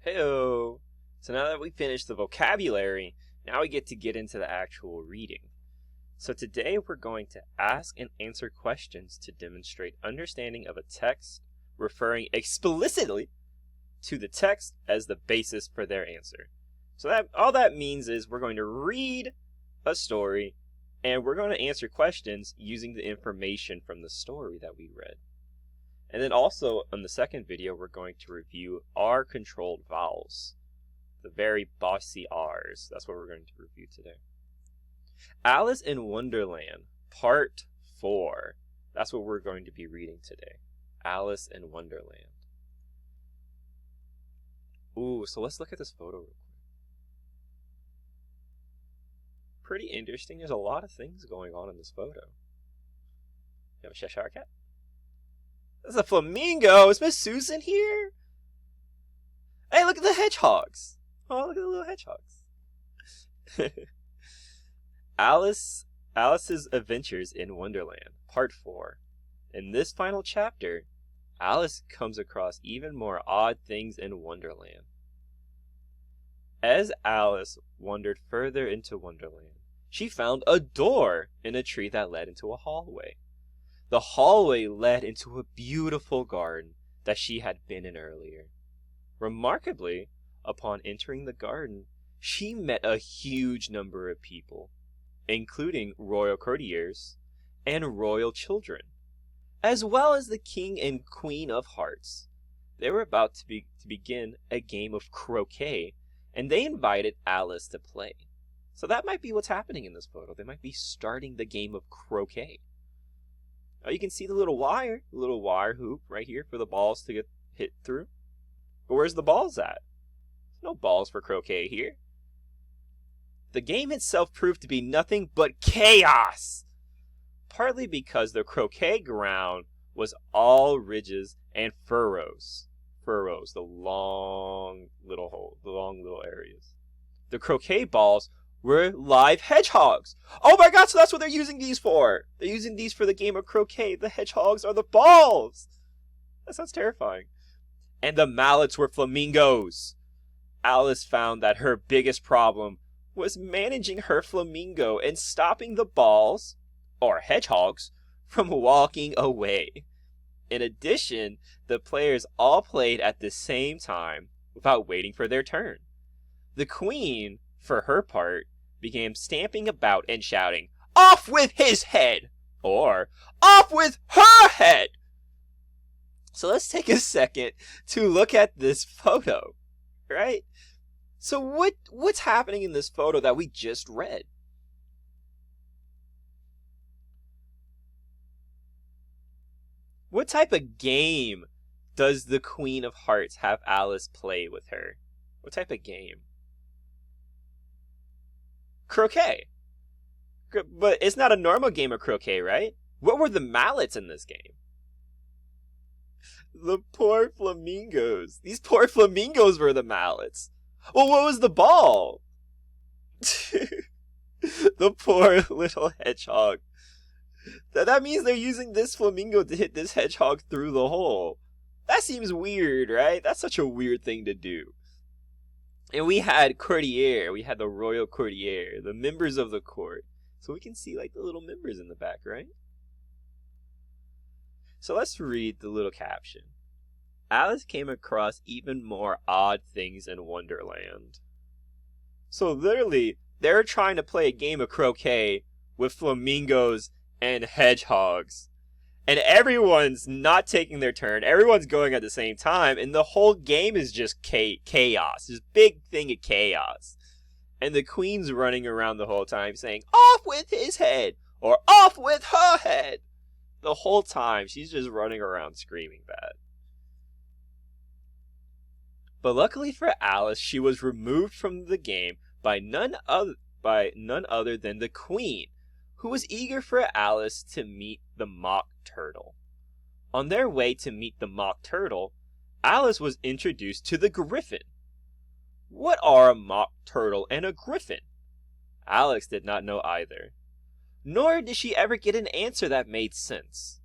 Heyo! So now that we finished the vocabulary, now we get into the actual reading. So today we're going to ask and answer questions to demonstrate understanding of a text, referring explicitly to the text as the basis for their answer. So that all that means is we're going to read a story and we're going to answer questions using the information from the story that we read. And then also, in the second video, we're going to review R-controlled vowels. The very bossy R's. That's what we're going to review today. Alice in Wonderland, Part 4. That's what we're going to be reading today. Alice in Wonderland. Ooh, so let's look at this photo real quick. Pretty interesting. There's a lot of things going on in this photo. You have a Cheshire cat? That's a flamingo! Is Miss Susan here? Hey, look at the hedgehogs! Oh, look at the little hedgehogs. Alice's Adventures in Wonderland, Part 4. In this final chapter, Alice comes across even more odd things in Wonderland. As Alice wandered further into Wonderland, she found a door in a tree that led into a hallway. The hallway led into a beautiful garden that she had been in earlier. Remarkably, upon entering the garden, she met a huge number of people, including royal courtiers and royal children, as well as the king and queen of hearts. They were about to begin a game of croquet, and they invited Alice to play. So that might be what's happening in this photo. They might be starting the game of croquet. Oh, you can see the little wire hoop right here for the balls to get hit through. But where's the balls at? There's no balls for croquet here. The game itself proved to be nothing but chaos. Partly because the croquet ground was all ridges and furrows. Furrows, the long little areas. The croquet balls were live hedgehogs. Oh my god, so that's what they're using these for. They're using these for the game of croquet. The hedgehogs are the balls. That sounds terrifying. And the mallets were flamingos. Alice found that her biggest problem was managing her flamingo and stopping the balls, or hedgehogs, from walking away. In addition, the players all played at the same time without waiting for their turn. The queen, for her part, began stamping about and shouting, "Off with his head!" or "Off with her head!" So let's take a second to look at this photo, right? So what's happening in this photo that we just read? What type of game does the Queen of Hearts have Alice play with her? What type of game? Croquet. But it's not a normal game of croquet, right? What were the mallets in this game? The poor flamingos. These poor flamingos were the mallets. Well, what was the ball? The poor little hedgehog. That means they're using this flamingo to hit this hedgehog through the hole. That seems weird, right? That's such a weird thing to do. And we had courtier. We had the royal courtier, the members of the court. So we can see like the little members in the back, right? So let's read the little caption. Alice came across even more odd things in Wonderland. So literally, they're trying to play a game of croquet with flamingos and hedgehogs. And everyone's not taking their turn. Everyone's going at the same time. And the whole game is just chaos. This big thing of chaos. And the queen's running around the whole time saying, "Off with his head!" or "Off with her head!" The whole time, she's just running around screaming bad. But luckily for Alice, she was removed from the game by none other than the queen, who was eager for Alice to meet the mock turtle. On their way to meet the mock turtle, Alice was introduced to the griffin. What are a mock turtle and a griffin? Alice did not know either. Nor did she ever get an answer that made sense.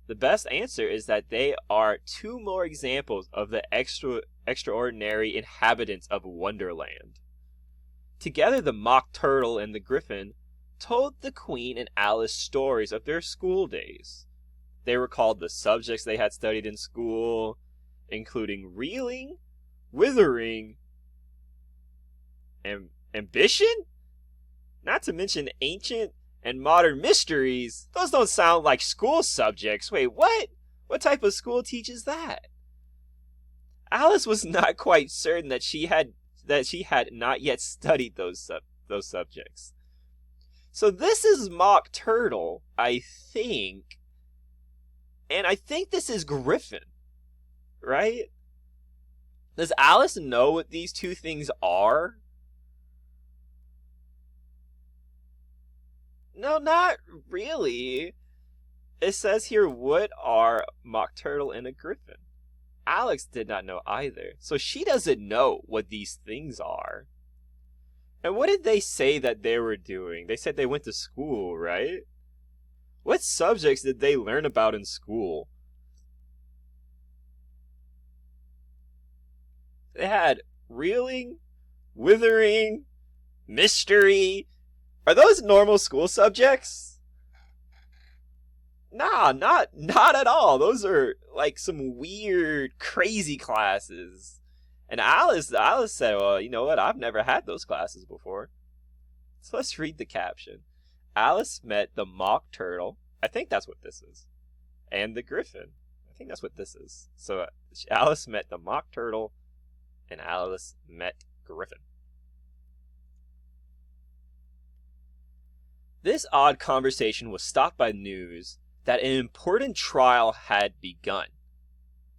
The best answer is that they are two more examples of the extraordinary inhabitants of Wonderland. Together, the Mock Turtle and the Griffin told the Queen and Alice stories of their school days. They recalled the subjects they had studied in school, including reeling, withering, and ambition? Not to mention ancient and modern mysteries. Those don't sound like school subjects. Wait, what? What type of school teaches that? Alice was not quite certain that she had not yet studied those subjects. So this is Mock Turtle, I think. And I think this is Griffin, right? Does Alice know what these two things are? No, not really. It says here, what are Mock Turtle and a Griffin? Alex did not know either, so she doesn't know what these things are. And what did they say that they were doing? They said they went to school, right? What subjects did they learn about in school? They had reeling, withering, mystery. Are those normal school subjects? Nah, not at all. Those are like some weird, crazy classes. And Alice said, well, you know what? I've never had those classes before. So let's read the caption. Alice met the Mock Turtle. I think that's what this is. And the Griffin. I think that's what this is. So Alice met the Mock Turtle, and Alice met Griffin. This odd conversation was stopped by news that an important trial had begun.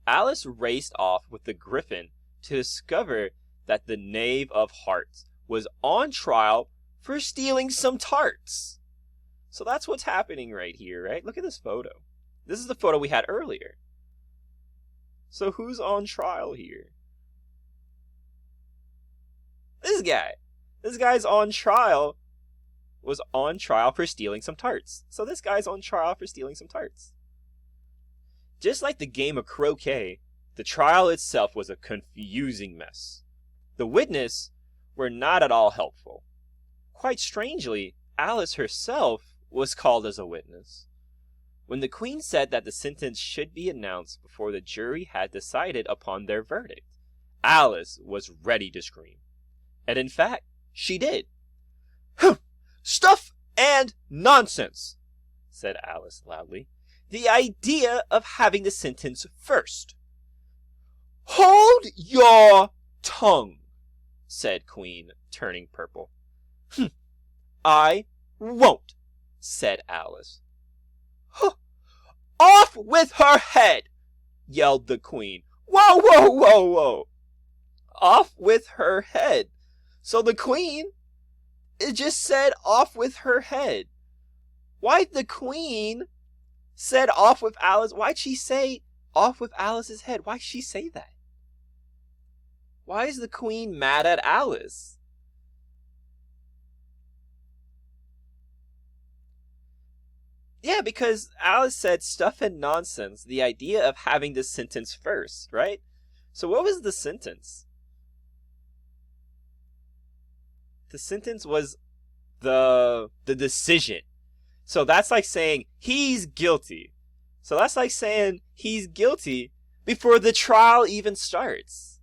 Alice raced off with the Griffin to discover that the Knave of Hearts was on trial for stealing some tarts. So that's what's happening right here, right? Look at this photo. This is the photo we had earlier. So who's on trial here? This guy. This guy's on trial. Was on trial for stealing some tarts. So this guy's on trial for stealing some tarts. Just like the game of croquet, the trial itself was a confusing mess. The witnesses were not at all helpful. Quite strangely, Alice herself was called as a witness. When the Queen said that the sentence should be announced before the jury had decided upon their verdict, Alice was ready to scream. And in fact, she did. "Stuff and nonsense," said Alice loudly. "The idea of having the sentence first." "Hold your tongue," said Queen, turning purple. "I won't," said Alice. "Off with her head," yelled the Queen. "Whoa, whoa, whoa, whoa." Off with her head. So the Queen, it just said off with her head. Why'd the Queen said off with Alice? Why'd she say off with Alice's head? Why'd she say that? Why is the Queen mad at Alice? Yeah, because Alice said stuff and nonsense, the idea of having this sentence first, right? So what was the sentence? The sentence was the decision. So that's like saying he's guilty. So that's like saying he's guilty before the trial even starts.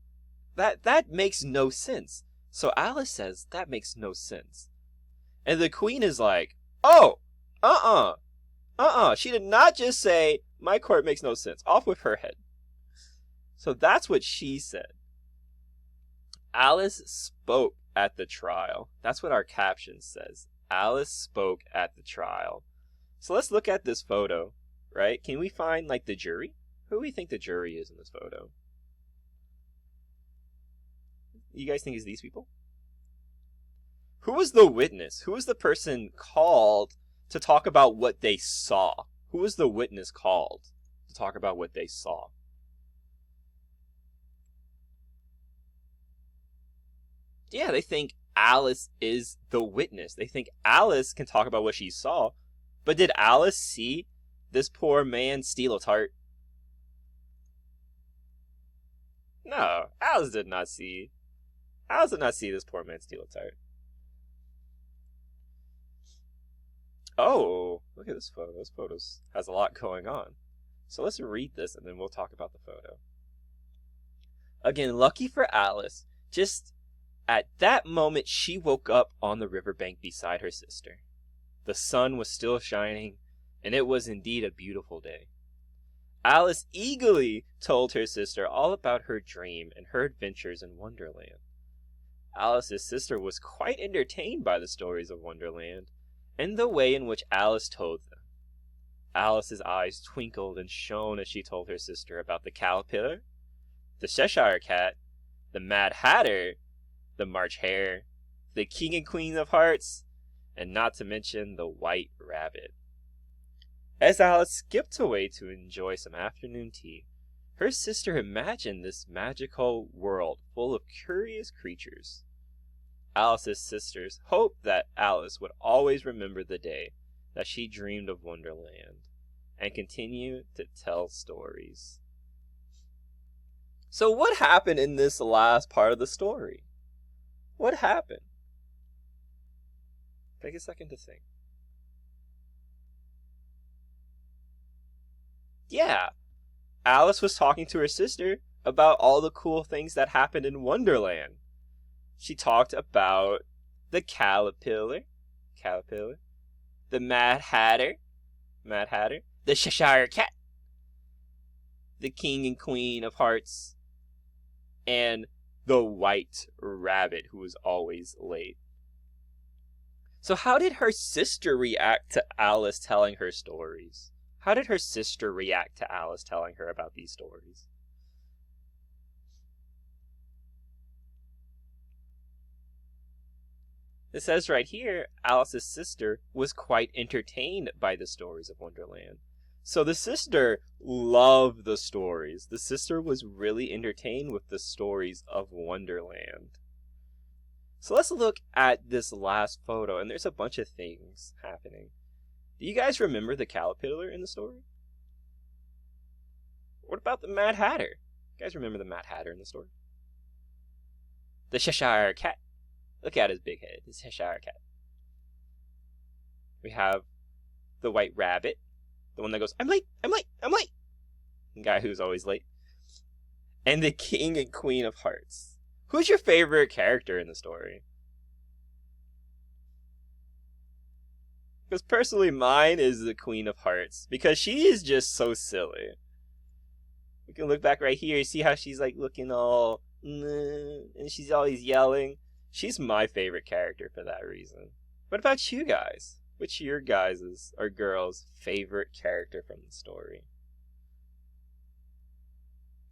That makes no sense. So Alice says that makes no sense. And the Queen is like, oh, she did not just say my court makes no sense. Off with her head. So that's what she said. Alice spoke at the trial. That's what our caption says. Alice spoke at the trial. So let's look at this photo, right? Can we find like the jury? Who do we think the jury is in this photo? You guys think it's these people? Who was the witness? Who was the person called to talk about what they saw? Who was the witness called to talk about what they saw? Yeah, they think Alice is the witness. They think Alice can talk about what she saw. But did Alice see this poor man steal a tart? No, Alice did not see. Alice did not see this poor man steal a tart. Oh, look at this photo. This photo has a lot going on. So let's read this and then we'll talk about the photo. Again, lucky for Alice, just at that moment she woke up on the riverbank beside her sister. The sun was still shining, and it was indeed a beautiful day. Alice eagerly told her sister all about her dream and her adventures in Wonderland. Alice's sister was quite entertained by the stories of Wonderland and the way in which Alice told them. Alice's eyes twinkled and shone as she told her sister about the caterpillar, the Cheshire Cat, the Mad Hatter, the March Hare, the King and Queen of Hearts, and not to mention the White Rabbit. As Alice skipped away to enjoy some afternoon tea, her sister imagined this magical world full of curious creatures. Alice's sisters hoped that Alice would always remember the day that she dreamed of Wonderland and continue to tell stories. So what happened in this last part of the story? What happened? Take a second to think. Yeah, Alice was talking to her sister about all the cool things that happened in Wonderland. She talked about the caterpillar, the Mad Hatter, the Cheshire Cat, the King and Queen of Hearts, and the White Rabbit, who was always late. So how did her sister react to Alice telling her stories? How did her sister react to Alice telling her about these stories? It says right here, Alice's sister was quite entertained by the stories of Wonderland. So the sister loved the stories. The sister was really entertained with the stories of Wonderland. So let's look at this last photo, and there's a bunch of things happening. Do you guys remember the caterpillar in the story? What about the Mad Hatter? You guys remember the Mad Hatter in the story? The Cheshire Cat. Look at his big head, his Cheshire Cat. We have the White Rabbit, the one that goes, I'm late, I'm late, I'm late. The guy who's always late. And the King and Queen of Hearts. Who's your favorite character in the story? Because personally, mine is the Queen of Hearts, because she is just so silly. We can look back right here, see how she's like looking all, and she's always yelling. She's my favorite character for that reason. What about you guys? Which your guys' or girls' favorite character from the story?